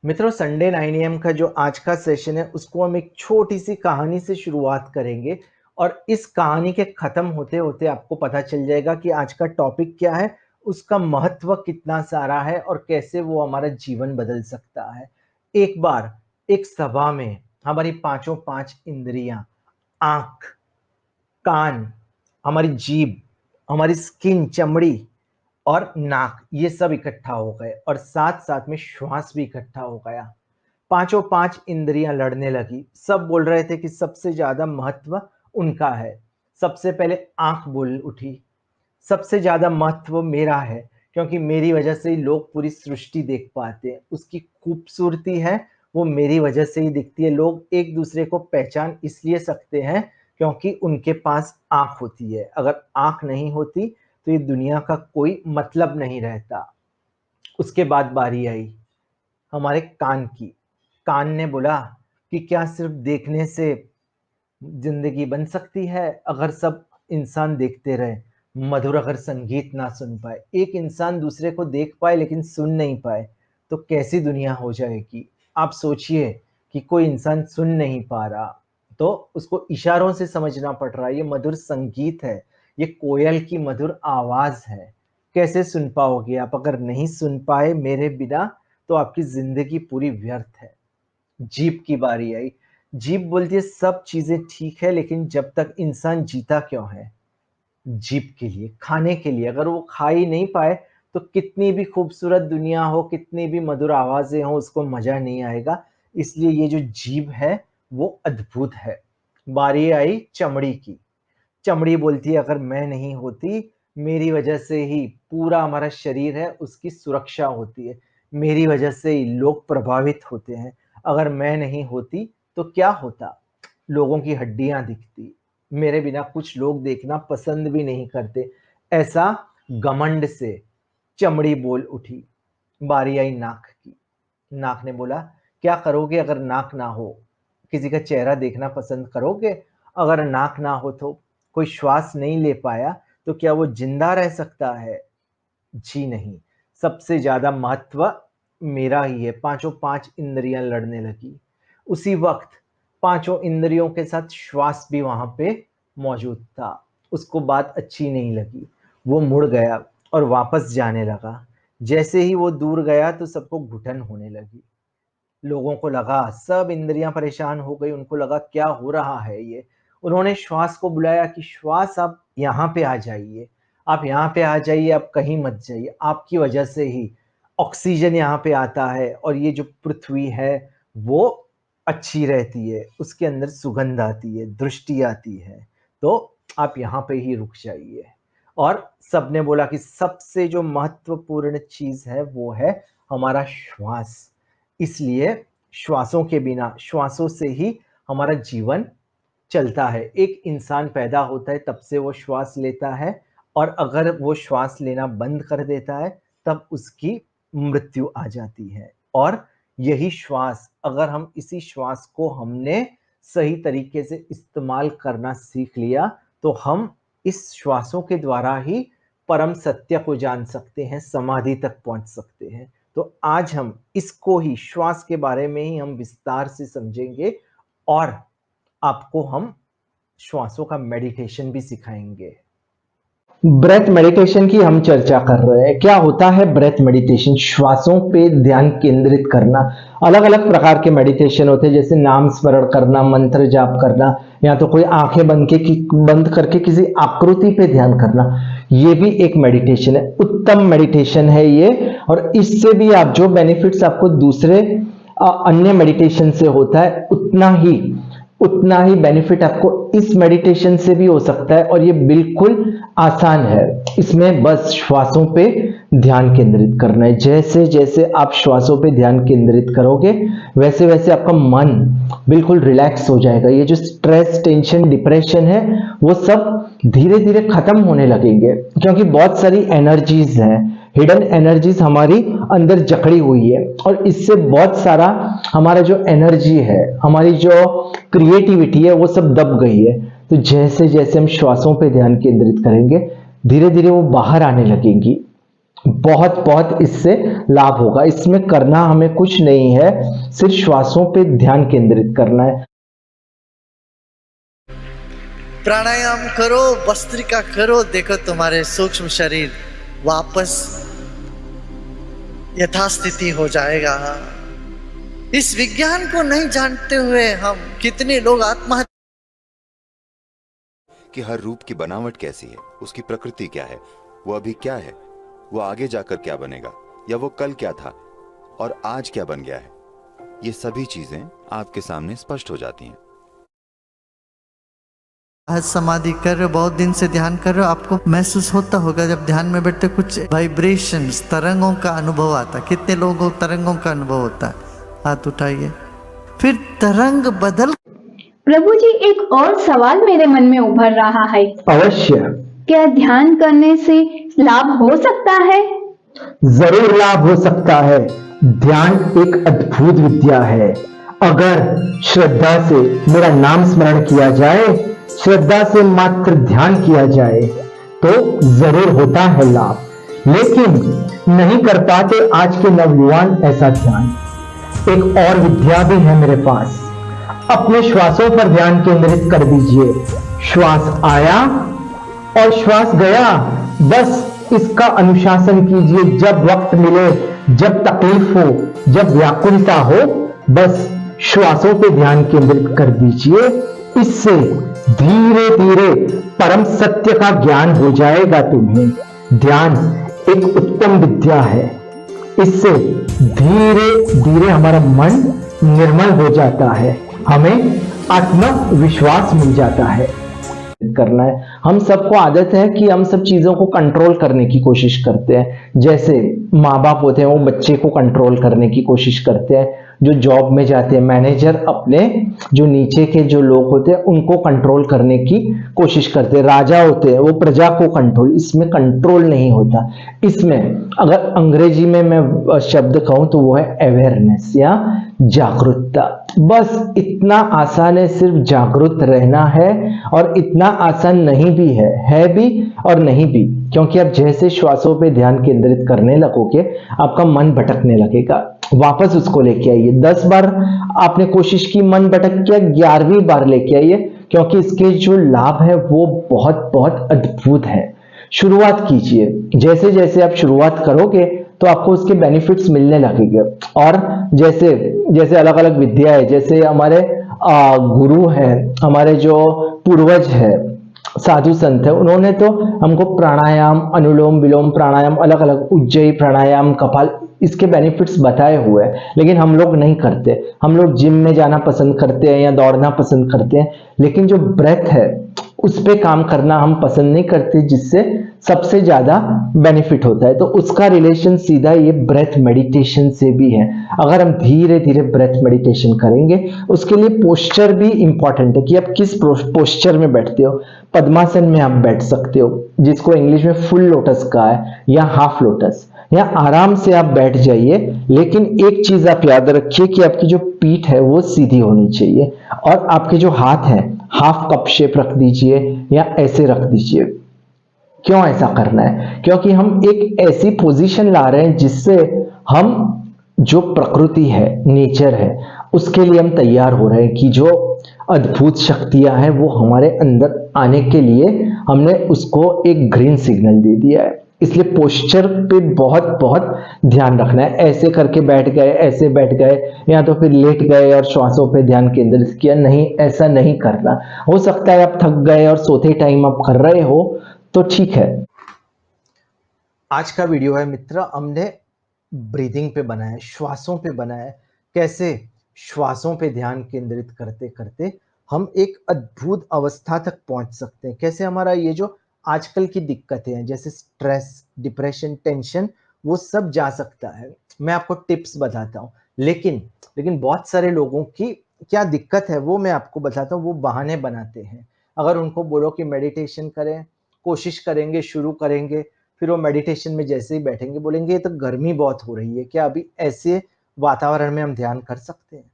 मित्रों, Sunday 9 AM का जो आज का सेशन है उसको हम एक छोटी सी कहानी से शुरुआत करेंगे और इस कहानी के खत्म होते होते आपको पता चल जाएगा कि आज का टॉपिक क्या है, उसका महत्व कितना सारा है और कैसे वो हमारा जीवन बदल सकता है। एक बार एक सभा में हमारी पांचों पांच इंद्रियां, आंख, कान, हमारी जीभ, हमारी स्किन, चमड़ी और नाक, ये सब इकट्ठा हो गए और साथ साथ में श्वास भी इकट्ठा हो गया। पांचों पांच इंद्रियां लड़ने लगी। सब बोल रहे थे कि सबसे ज्यादा महत्व उनका है। सबसे पहले आंख बोल उठी, सबसे ज्यादा महत्व मेरा है, क्योंकि मेरी वजह से ही लोग पूरी सृष्टि देख पाते हैं। उसकी खूबसूरती है वो मेरी वजह से ही दिखती है। लोग एक दूसरे को पहचान इसलिए सकते हैं क्योंकि उनके पास आंख होती है। अगर आंख नहीं होती तो ये दुनिया का कोई मतलब नहीं रहता। उसके बाद बारी आई हमारे कान की। कान ने बोला कि क्या सिर्फ देखने से जिंदगी बन सकती है? अगर सब इंसान देखते रहे, मधुर अगर संगीत ना सुन पाए, एक इंसान दूसरे को देख पाए लेकिन सुन नहीं पाए, तो कैसी दुनिया हो जाएगी? आप सोचिए कि कोई इंसान सुन नहीं पा रहा तो उसको इशारों से समझना पड़ रहा है। ये मधुर संगीत है, ये कोयल की मधुर आवाज है। कैसे सुन पाओगे आप? अगर नहीं सुन पाए मेरे बिना तो आपकी जिंदगी पूरी व्यर्थ है। जीभ की बारी आई। जीभ बोलती है सब चीजें ठीक है, लेकिन जब तक इंसान जीता क्यों है? जीभ के लिए, खाने के लिए। अगर वो खा ही नहीं पाए तो कितनी भी खूबसूरत दुनिया हो, कितनी भी मधुर आवाजें हो, उसको मजा नहीं आएगा। इसलिए ये जो जीभ है वो अद्भुत है। बारी आई चमड़ी की। चमड़ी बोलती है अगर मैं नहीं होती, मेरी वजह से ही पूरा हमारा शरीर है उसकी सुरक्षा होती है, मेरी वजह से ही लोग प्रभावित होते हैं। अगर मैं नहीं होती तो क्या होता? लोगों की हड्डियां दिखती। मेरे बिना कुछ लोग देखना पसंद भी नहीं करते। ऐसा घमंड से चमड़ी बोल उठी। बारी आई नाक की। नाक ने बोला क्या करोगे अगर नाक ना हो? किसी का चेहरा देखना पसंद करोगे? अगर नाक ना हो तो कोई श्वास नहीं ले पाया तो क्या वो जिंदा रह सकता है? जी नहीं। सबसे ज्यादा महत्व मेरा ही है। पांचों पांच इंद्रियां लड़ने लगी। उसी वक्त पांचों इंद्रियों के साथ श्वास भी वहां पे मौजूद था। उसको बात अच्छी नहीं लगी। वो मुड़ गया और वापस जाने लगा। जैसे ही वो दूर गया तो सबको घुटन होने लगी। लोगों को लगा, सब इंद्रियां परेशान हो गई। उनको लगा क्या हो रहा है ये? उन्होंने श्वास को बुलाया कि श्वास आप यहाँ पे आ जाइए, आप यहाँ पे आ जाइए, आप कहीं मत जाइए। आपकी वजह से ही ऑक्सीजन यहाँ पे आता है और ये जो पृथ्वी है वो अच्छी रहती है, उसके अंदर सुगंध आती है, दृष्टि आती है। तो आप यहाँ पे ही रुक जाइए। और सबने बोला कि सबसे जो महत्वपूर्ण चीज है वो है हमारा श्वास। इसलिए श्वासों के बिना, श्वासों से ही हमारा जीवन चलता है। एक इंसान पैदा होता है तब से वो श्वास लेता है, और अगर वो श्वास लेना बंद कर देता है तब उसकी मृत्यु आ जाती है। और यही श्वास, अगर हम इसी श्वास को हमने सही तरीके से इस्तेमाल करना सीख लिया तो हम इस श्वासों के द्वारा ही परम सत्य को जान सकते हैं, समाधि तक पहुंच सकते हैं। तो आज हम इसको ही, श्वास के बारे में ही हम विस्तार से समझेंगे और आपको हम श्वासों का मेडिटेशन भी सिखाएंगे। ब्रेथ मेडिटेशन की हम चर्चा कर रहे हैं। क्या होता है ब्रेथ मेडिटेशन? श्वासों पे ध्यान केंद्रित करना। अलग अलग प्रकार के मेडिटेशन होते हैं, जैसे नाम स्मरण करना, मंत्र जाप करना, या तो कोई आंखें बंद करके किसी आकृति पे ध्यान करना। ये भी एक मेडिटेशन है, उत्तम मेडिटेशन है ये। और इससे भी आप जो बेनिफिट्स आपको दूसरे अन्य मेडिटेशन से होता है उतना ही बेनिफिट आपको इस मेडिटेशन से भी हो सकता है। और ये बिल्कुल आसान है। इसमें बस श्वासों पे ध्यान केंद्रित करना है। जैसे जैसे आप श्वासों पे ध्यान केंद्रित करोगे वैसे वैसे आपका मन बिल्कुल रिलैक्स हो जाएगा। ये जो स्ट्रेस, टेंशन, डिप्रेशन है वो सब धीरे धीरे खत्म होने लगेंगे, क्योंकि बहुत सारी एनर्जीज हैं, हिडन एनर्जीज हमारी अंदर जकड़ी हुई है। और इससे बहुत सारा हमारा जो एनर्जी है, हमारी जो क्रिएटिविटी है, वो सब दब गई है। तो जैसे जैसे हम श्वासों पे ध्यान केंद्रित करेंगे धीरे धीरे वो बाहर आने लगेंगी। बहुत बहुत इससे लाभ होगा। इसमें करना हमें कुछ नहीं है, सिर्फ श्वासों पे ध्यान केंद्रित करना है। प्राणायाम करो, भस्त्रिका करो, देखो तुम्हारे सूक्ष्म शरीर वापस यथास्थिति हो जाएगा। इस विज्ञान को नहीं जानते हुए हम कितने लोग आत्महत्या। कि हर रूप की बनावट कैसी है, उसकी प्रकृति क्या है, वो अभी क्या है, वो आगे जाकर क्या बनेगा, या वो कल क्या था और आज क्या बन गया है, ये सभी चीजें आपके सामने स्पष्ट हो जाती हैं। आज समाधि कर रहे हो, बहुत दिन से ध्यान कर रहे हो, आपको महसूस होता होगा जब ध्यान में बैठते कुछ वाइब्रेशंस, तरंगों का अनुभव आता है। कितने लोगों को तरंगों का अनुभव होता है? हाथ उठाइए। फिर तरंग बदल। प्रभु जी, एक और सवाल मेरे मन में उभर रहा है। अवश्य। क्या ध्यान करने से लाभ हो सकता है? जरूर लाभ हो सकता है। ध्यान एक अद्भुत विद्या है। अगर श्रद्धा से मेरा नाम स्मरण किया जाए, श्रद्धा से मात्र ध्यान किया जाए तो जरूर होता है लाभ। लेकिन नहीं कर पाते आज के नवयुवान ऐसा ध्यान। एक और विद्या भी है मेरे पास। अपने श्वासों पर ध्यान केंद्रित कर दीजिए। श्वास आया और श्वास गया, बस इसका अनुशासन कीजिए। जब वक्त मिले, जब तकलीफ हो, जब व्याकुलता हो, बस श्वासों पे ध्यान केंद्रित कर दीजिए। इससे धीरे धीरे परम सत्य का ज्ञान हो जाएगा तुम्हें। ध्यान एक उत्तम विद्या है। इससे धीरे धीरे हमारा मन निर्मल हो जाता है, हमें आत्मविश्वास मिल जाता है। करना है, हम सबको आदत है कि हम सब चीजों को कंट्रोल करने की कोशिश करते हैं। जैसे माँ बाप होते हैं, वो बच्चे को कंट्रोल करने की कोशिश करते हैं। जो जॉब में जाते हैं, मैनेजर अपने जो नीचे के जो लोग होते हैं उनको कंट्रोल करने की कोशिश करते हैं। राजा होते हैं, वो प्रजा को कंट्रोल, इसमें कंट्रोल नहीं होता। इसमें अगर अंग्रेजी में मैं शब्द कहूं तो वो है अवेयरनेस या जागरूकता। बस इतना आसान है, सिर्फ जागरूक रहना है। और इतना आसान नहीं भी है भी और नहीं भी, क्योंकि आप जैसे श्वासों पे ध्यान केंद्रित करने लगोगे, आपका मन भटकने लगेगा। वापस उसको लेके आइए। 10 बार आपने कोशिश की, मन भटक गया, 11वीं बार लेके आइए, क्योंकि इसके जो लाभ है वो बहुत बहुत अद्भुत है। शुरुआत कीजिए। जैसे जैसे आप शुरुआत करोगे तो आपको उसके बेनिफिट्स मिलने लगेंगे। और जैसे जैसे अलग अलग विद्या है, जैसे हमारे गुरु हैं, हमारे जो पूर्वज है, साधु संत है, उन्होंने तो हमको प्राणायाम, अनुलोम विलोम प्राणायाम, अलग अलग उज्जयी प्राणायाम, कपाल, इसके बेनिफिट्स बताए हुए हैं। लेकिन हम लोग नहीं करते। हम लोग जिम में जाना पसंद करते हैं या दौड़ना पसंद करते हैं, लेकिन जो ब्रेथ है उस पे काम करना हम पसंद नहीं करते, जिससे सबसे ज्यादा बेनिफिट होता है। तो उसका रिलेशन सीधा ये ब्रेथ मेडिटेशन से भी है। अगर हम धीरे धीरे ब्रेथ मेडिटेशन करेंगे, उसके लिए पोस्चर भी इंपॉर्टेंट है कि आप किस पोस्चर में बैठते हो। पद्मासन में आप बैठ सकते हो, जिसको इंग्लिश में फुल लोटस कहा है, या हाफ लोटस, या आराम से आप बैठ जाइए। लेकिन एक चीज आप याद रखिए कि आपकी जो पीठ है वो सीधी होनी चाहिए, और आपके जो हाथ हैं हाफ कप शेप रख दीजिए या ऐसे रख दीजिए। क्यों ऐसा करना है? क्योंकि हम एक ऐसी पोजीशन ला रहे हैं जिससे हम जो प्रकृति है, नेचर है, उसके लिए हम तैयार हो रहे हैं कि जो अद्भुत शक्तियां हैं वो हमारे अंदर आने के लिए हमने उसको एक ग्रीन सिग्नल दे दिया है। इसलिए पोस्चर पे बहुत बहुत ध्यान रखना है। ऐसे करके बैठ गए, ऐसे बैठ गए, या तो फिर लेट गए और श्वासों पे ध्यान केंद्रित किया, नहीं, ऐसा नहीं करना। हो सकता है आप थक गए और सोते टाइम आप कर रहे हो तो ठीक है। आज का वीडियो है मित्र, हमने ब्रीदिंग पे बनाया है, श्वासों पे बनाया है। कैसे श्वासों पे ध्यान केंद्रित करते करते हम एक अद्भुत अवस्था तक पहुंच सकते हैं। कैसे हमारा ये जो आजकल की दिक्कतें हैं, जैसे स्ट्रेस, डिप्रेशन, टेंशन, वो सब जा सकता है। मैं आपको टिप्स बताता हूँ। लेकिन बहुत सारे लोगों की क्या दिक्कत है वो मैं आपको बताता हूँ। वो बहाने बनाते हैं। अगर उनको बोलो कि मेडिटेशन करें, कोशिश करेंगे, शुरू करेंगे, फिर वो मेडिटेशन में जैसे ही बैठेंगे बोलेंगे ये तो गर्मी बहुत हो रही है, क्या अभी ऐसे वातावरण में हम ध्यान कर सकते हैं?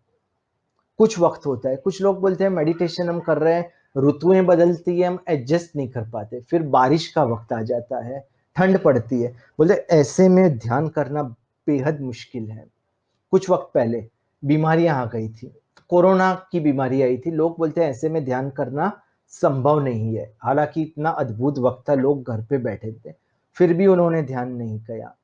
कुछ वक्त होता है। कुछ लोग बोलते हैं मेडिटेशन हम कर रहे हैं, ऋतुएं बदलती है, हम एडजस्ट नहीं कर पाते। फिर बारिश का वक्त आ जाता है, ठंड पड़ती है। बोलते ऐसे में ध्यान करना बेहद मुश्किल है। कुछ वक्त पहले बीमारियां आ गई थी, कोरोना की बीमारी आई थी, लोग बोलते हैं ऐसे में ध्यान करना संभव नहीं है। हालांकि इतना अद्भुत वक्त था, लोग घर पे बैठे थे, फिर भी उन्होंने ध्यान नहीं किया।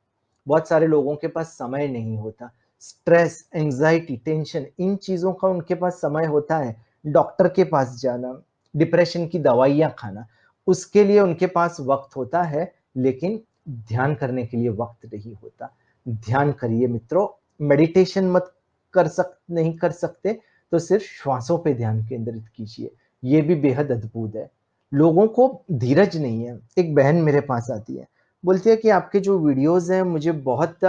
बहुत सारे लोगों के पास समय नहीं होता, स्ट्रेस, एंजाइटी, टेंशन, इन चीजों का उनके पास समय होता है। डॉक्टर के पास जाना, डिप्रेशन की दवाइयां खाना, उसके लिए उनके पास वक्त होता है, लेकिन ध्यान करने के लिए वक्त नहीं होता। ध्यान करिए मित्रों, मेडिटेशन मत नहीं कर सकते तो सिर्फ श्वासों पे ध्यान केंद्रित कीजिए, ये भी बेहद अद्भुत है। लोगों को धीरज नहीं है। एक बहन मेरे पास आती है, बोलती है कि आपके जो वीडियोस हैं मुझे बहुत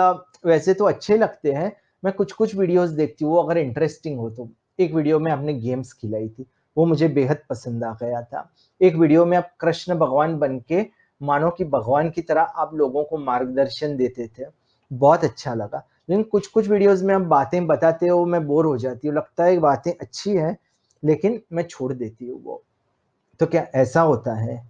वैसे तो अच्छे लगते हैं, मैं कुछ कुछ वीडियोस देखती हूँ, अगर इंटरेस्टिंग हो तो। एक वीडियो में आपने गेम्स खिलाई थी, वो मुझे बेहद पसंद आ गया था। एक वीडियो में आप कृष्ण भगवान बन के मानो कि भगवान की तरह आप लोगों को मार्गदर्शन देते थे, बहुत अच्छा लगा। लेकिन कुछ कुछ वीडियोस में आप बातें बताते हो, मैं बोर हो जाती हूँ, लगता है बातें अच्छी है लेकिन मैं छोड़ देती हूँ वो। तो क्या ऐसा होता है?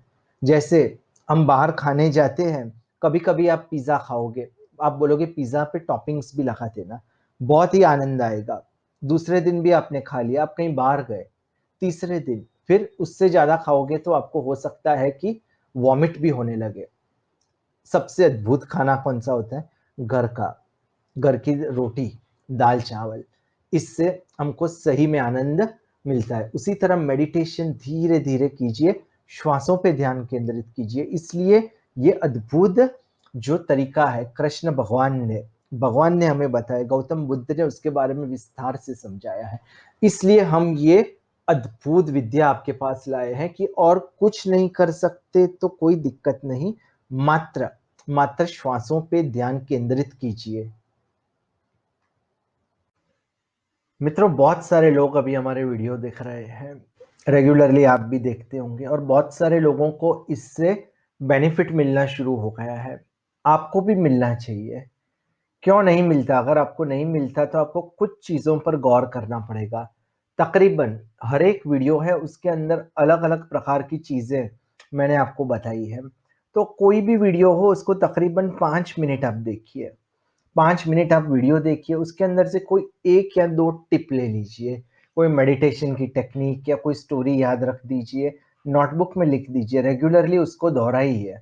जैसे हम बाहर खाने जाते हैं, कभी कभी आप पिज्जा खाओगे, आप बोलोगे पिज्जा पे टॉपिंग्स भी लगा देना, बहुत ही आनंद आएगा। दूसरे दिन भी आपने खा लिया, आप कहीं बाहर गए, तीसरे दिन फिर उससे ज्यादा खाओगे तो आपको हो सकता है कि वॉमिट भी होने लगे। सबसे अद्भुत खाना कौन सा होता है? घर का, घर की रोटी, दाल चावल, इससे हमको सही में आनंद मिलता है। उसी तरह मेडिटेशन धीरे धीरे कीजिए, श्वासों पे ध्यान केंद्रित कीजिए। इसलिए ये अद्भुत जो तरीका है कृष्ण भगवान ने हमें बताया, गौतम बुद्ध ने उसके बारे में विस्तार से समझाया है। इसलिए हम ये अद्भुत विद्या आपके पास लाए हैं कि और कुछ नहीं कर सकते तो कोई दिक्कत नहीं, मात्र श्वासों पे ध्यान केंद्रित कीजिए। मित्रों, बहुत सारे लोग अभी हमारे वीडियो देख रहे हैं, रेगुलरली आप भी देखते होंगे, और बहुत सारे लोगों को इससे बेनिफिट मिलना शुरू हो गया है। आपको भी मिलना चाहिए। क्यों नहीं मिलता? अगर आपको नहीं मिलता तो आपको कुछ चीजों पर गौर करना पड़ेगा। तकरीबन हर एक वीडियो है, उसके अंदर अलग अलग प्रकार की चीजें मैंने आपको बताई है। तो कोई भी वीडियो हो उसको तकरीबन 5 मिनट आप देखिए, 5 मिनट आप वीडियो देखिए, उसके अंदर से कोई एक या दो टिप ले लीजिए, कोई मेडिटेशन की टेक्निक या कोई स्टोरी याद रख दीजिए, नोटबुक में लिख दीजिए, रेगुलरली उसको दोहराइए।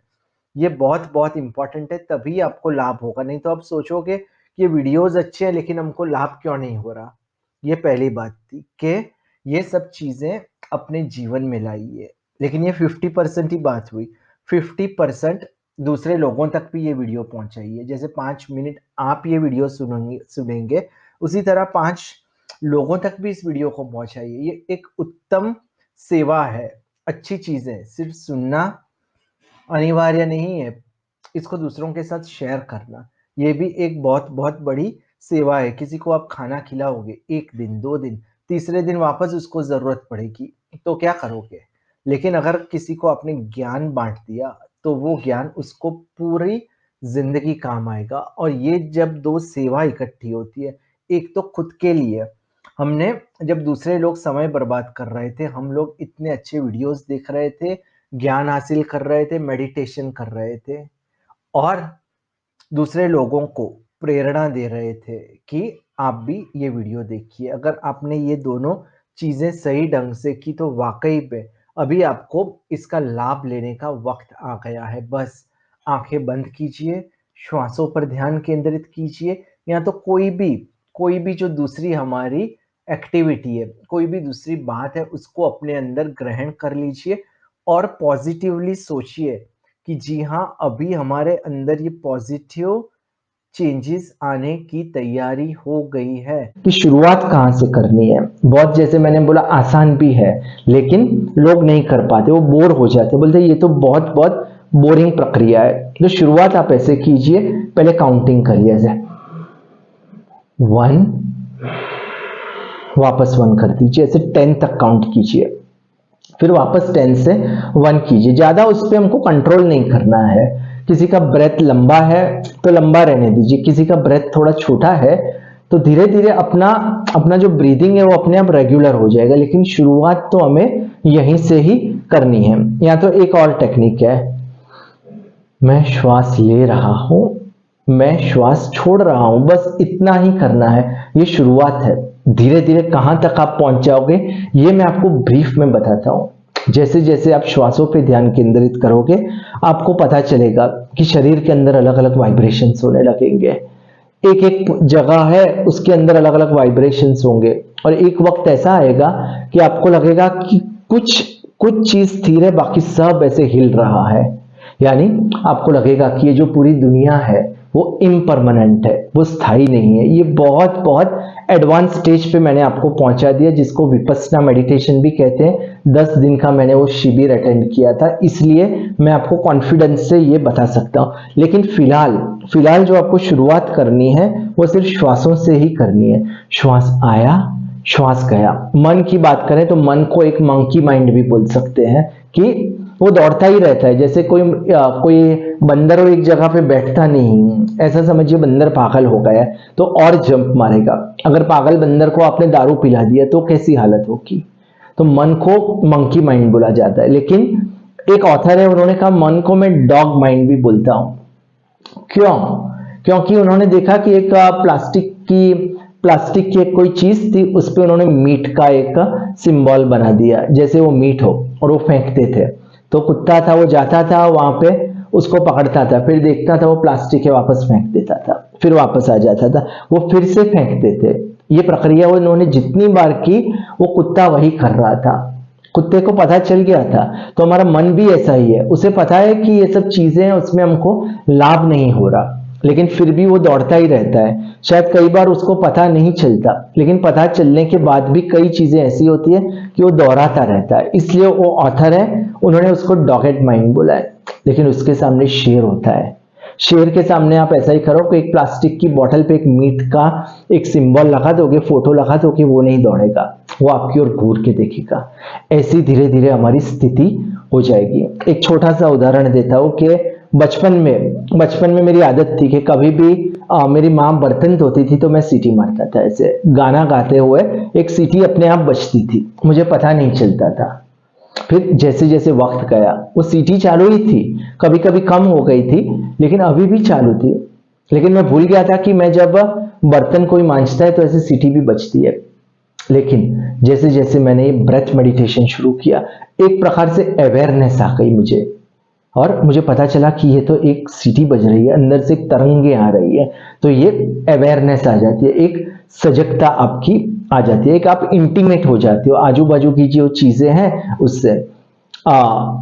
ये बहुत बहुत इंपॉर्टेंट है, तभी आपको लाभ होगा। नहीं तो आप सोचोगे कि ये वीडियोस अच्छे हैं लेकिन हमको लाभ क्यों नहीं हो रहा। ये पहली बात थी कि ये सब चीजें अपने जीवन में लाइए। लेकिन ये 50% ही बात हुई, 50% दूसरे लोगों तक भी ये वीडियो पहुंचाइए। जैसे 5 मिनट आप ये वीडियो सुनेंगे, उसी तरह 5 लोगों तक भी इस वीडियो को पहुंचाइए। ये एक उत्तम सेवा है, अच्छी चीज है। सिर्फ सुनना अनिवार्य नहीं है, इसको दूसरों के साथ शेयर करना ये भी एक बहुत बहुत बड़ी सेवा है। किसी को आप खाना खिलाओगे, 1 दिन 2 दिन, तीसरे दिन वापस उसको जरूरत पड़ेगी तो क्या करोगे? लेकिन अगर किसी को आपने ज्ञान बांट दिया तो वो ज्ञान उसको पूरी जिंदगी काम आएगा। और ये जब दो सेवा इकट्ठी होती है, एक तो खुद के लिए, हमने जब दूसरे लोग समय बर्बाद कर रहे थे, हम लोग इतने अच्छे वीडियोस देख रहे थे, ज्ञान हासिल कर रहे थे, मेडिटेशन कर रहे थे, और दूसरे लोगों को प्रेरणा दे रहे थे कि आप भी ये वीडियो देखिए। अगर आपने ये दोनों चीजें सही ढंग से की तो वाकई में अभी आपको इसका लाभ लेने का वक्त आ गया है। बस आंखें बंद कीजिए, श्वासों पर ध्यान केंद्रित कीजिए, या तो कोई भी जो दूसरी हमारी एक्टिविटी है, कोई भी दूसरी बात है, उसको अपने अंदर ग्रहण कर लीजिए और पॉजिटिवली सोचिए कि जी हाँ, अभी हमारे अंदर ये पॉजिटिव चेंजेस आने की तैयारी हो गई है। कि शुरुआत कहाँ से करनी है? बहुत, जैसे मैंने बोला, आसान भी है लेकिन लोग नहीं कर पाते, वो बोर हो जाते, बोलते ये तो बहुत बहुत बोरिंग प्रक्रिया है। तो शुरुआत आप ऐसे कीजिए, पहले काउंटिंग करिए, ऐसे 1, वापस 1 कर दीजिए, ऐसे 10 तक काउंट कीजिए, फिर वापस 10 से 1 कीजिए। ज्यादा उस पर हमको कंट्रोल नहीं करना है। किसी का ब्रेथ लंबा है तो लंबा रहने दीजिए, किसी का ब्रेथ थोड़ा छोटा है तो धीरे धीरे अपना जो ब्रीदिंग है वो अपने आप रेगुलर हो जाएगा। लेकिन शुरुआत तो हमें यहीं से ही करनी है। या तो एक और टेक्निक है, मैं श्वास ले रहा हूं, मैं श्वास छोड़ रहा हूं, बस इतना ही करना है। ये शुरुआत है। धीरे धीरे कहां तक आप पहुंच जाओगे ये मैं आपको ब्रीफ में बताता हूं। जैसे जैसे आप श्वासों पे ध्यान केंद्रित करोगे आपको पता चलेगा कि शरीर के अंदर अलग अलग वाइब्रेशंस होने लगेंगे। एक एक जगह है उसके अंदर अलग अलग वाइब्रेशंस होंगे और एक वक्त ऐसा आएगा कि आपको लगेगा कि कुछ चीज स्थिर है, बाकी सब ऐसे हिल रहा है। यानी आपको लगेगा कि ये जो पूरी दुनिया है वो इम्परमानेंट है, वो स्थायी नहीं है। ये बहुत बहुत एडवांस स्टेज पे मैंने आपको पहुंचा दिया, जिसको विपस्सना मेडिटेशन भी कहते हैं। 10 दिन का मैंने वो शिविर अटेंड किया था, इसलिए मैं आपको कॉन्फिडेंस से ये बता सकता हूँ। लेकिन फिलहाल जो आपको शुरुआत करनी है वो सिर्फ श्वासों से ही करनी है। श्वास आया, श्वास गया। मन की बात करें तो मन को एक मंकी माइंड भी बोल सकते हैं कि वो दौड़ता ही रहता है। जैसे कोई बंदर हो एक जगह पे बैठता नहीं, ऐसा समझिए बंदर पागल हो गया है तो और जंप मारेगा। अगर पागल बंदर को आपने दारू पिला दिया तो कैसी हालत होगी। तो मन को मंकी माइंड बोला जाता है। लेकिन एक ऑथर है, उन्होंने कहा मन को मैं डॉग माइंड भी बोलता हूं। क्यों? क्योंकि उन्होंने देखा कि एक प्लास्टिक की एक कोई चीज थी, उस पर उन्होंने मीट का एक सिंबल बना दिया, जैसे वो मीट हो, और वो फेंकते थे। तो कुत्ता था, वो जाता था वहां पे, उसको पकड़ता था, फिर देखता था वो प्लास्टिक है, वापस फेंक देता था, फिर वापस आ जाता था, वो फिर से फेंकते थे। ये प्रक्रिया उन्होंने जितनी बार की वो कुत्ता वही कर रहा था। कुत्ते को पता चल गया था। तो हमारा मन भी ऐसा ही है, उसे पता है कि ये सब चीजें हैं, उसमें हमको लाभ नहीं हो रहा, लेकिन फिर भी वो दौड़ता ही रहता है। शायद कई बार उसको पता नहीं चलता, लेकिन पता चलने के बाद भी कई चीजें ऐसी होती है कि वो दोहराता रहता है। इसलिए वो ऑथर है, उन्होंने उसको डॉगेड माइंड बोला है। लेकिन उसके सामने शेर होता है। शेर के सामने आप ऐसा ही करो कि एक प्लास्टिक की बोतल पे एक मीट का एक सिंबल लगा दोगे, फोटो लगा दोगे, वो नहीं दौड़ेगा, वो आपकी ओर घूर के देखेगा। ऐसी धीरे धीरे हमारी स्थिति हो जाएगी। एक छोटा सा उदाहरण देता हूं कि बचपन में मेरी आदत थी कि कभी भी मेरी माँ बर्तन धोती थी तो मैं सीटी मारता था। ऐसे गाना गाते हुए एक सीटी अपने आप बजती थी, मुझे पता नहीं चलता था। फिर जैसे जैसे वक्त गया वो सीटी चालू ही थी, कभी कभी कम हो गई थी लेकिन अभी भी चालू थी। लेकिन मैं भूल गया था कि मैं जब बर्तन कोई मांजता है तो ऐसे सीटी भी बजती है। लेकिन जैसे जैसे मैंने ये ब्रेथ मेडिटेशन शुरू किया, एक प्रकार से अवेयरनेस आ गई मुझे, और मुझे पता चला कि ये तो एक सीटी बज रही है, अंदर से तरंगे आ रही है। तो ये अवेयरनेस आ जाती है, एक सजगता आपकी आ जाती है, एक आप इंटीमेट हो जाते हो आजू बाजू की जो चीजें हैं उससे।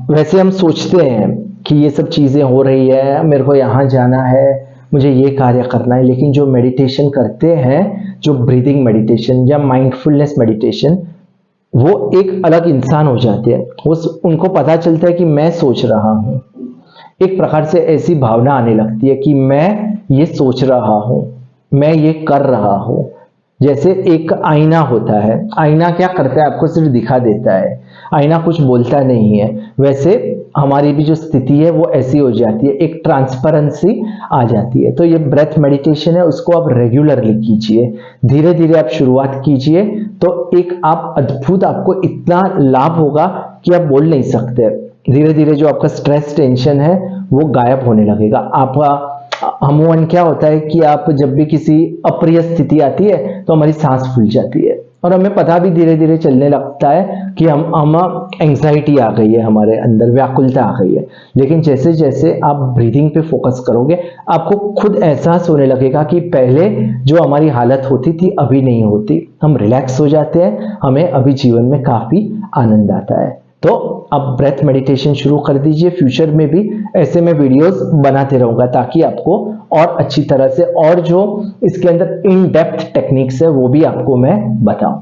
वैसे हम सोचते हैं कि ये सब चीजें हो रही है, मेरे को यहाँ जाना है, मुझे ये कार्य करना है, लेकिन जो मेडिटेशन करते हैं, जो ब्रीदिंग मेडिटेशन या माइंडफुलनेस मेडिटेशन, वो एक अलग इंसान हो जाते हैं। उनको पता चलता है कि मैं सोच रहा हूं। एक प्रकार से ऐसी भावना आने लगती है कि मैं ये सोच रहा हूं, मैं ये कर रहा हूं। जैसे एक आईना होता है, आईना क्या करता है, आपको सिर्फ दिखा देता है, आईना कुछ बोलता नहीं है। वैसे हमारी भी जो स्थिति है वो ऐसी हो जाती है, एक ट्रांसपेरेंसी आ जाती है। तो ये ब्रेथ मेडिटेशन है, उसको आप रेगुलरली कीजिए, धीरे धीरे आप शुरुआत कीजिए, तो एक आप अद्भुत, आपको इतना लाभ होगा कि आप बोल नहीं सकते। धीरे धीरे जो आपका स्ट्रेस टेंशन है वो गायब होने लगेगा। आपका अमूमन क्या होता है कि आप जब भी किसी अप्रिय स्थिति आती है तो हमारी सांस फूल जाती है और हमें पता भी धीरे धीरे चलने लगता है कि हम एंग्जाइटी आ गई है, हमारे अंदर व्याकुलता आ गई है। लेकिन जैसे जैसे आप ब्रीदिंग पे फोकस करोगे आपको खुद एहसास होने लगेगा कि पहले जो हमारी हालत होती थी अभी नहीं होती, हम रिलैक्स हो जाते हैं, हमें अभी जीवन में काफी आनंद आता है। तो आप ब्रेथ मेडिटेशन शुरू कर दीजिए। फ्यूचर में भी ऐसे मैं वीडियोस बनाते रहूंगा ताकि आपको और अच्छी तरह से, और जो इसके अंदर इन डेप्थ टेक्निक्स है वो भी आपको मैं बताऊं।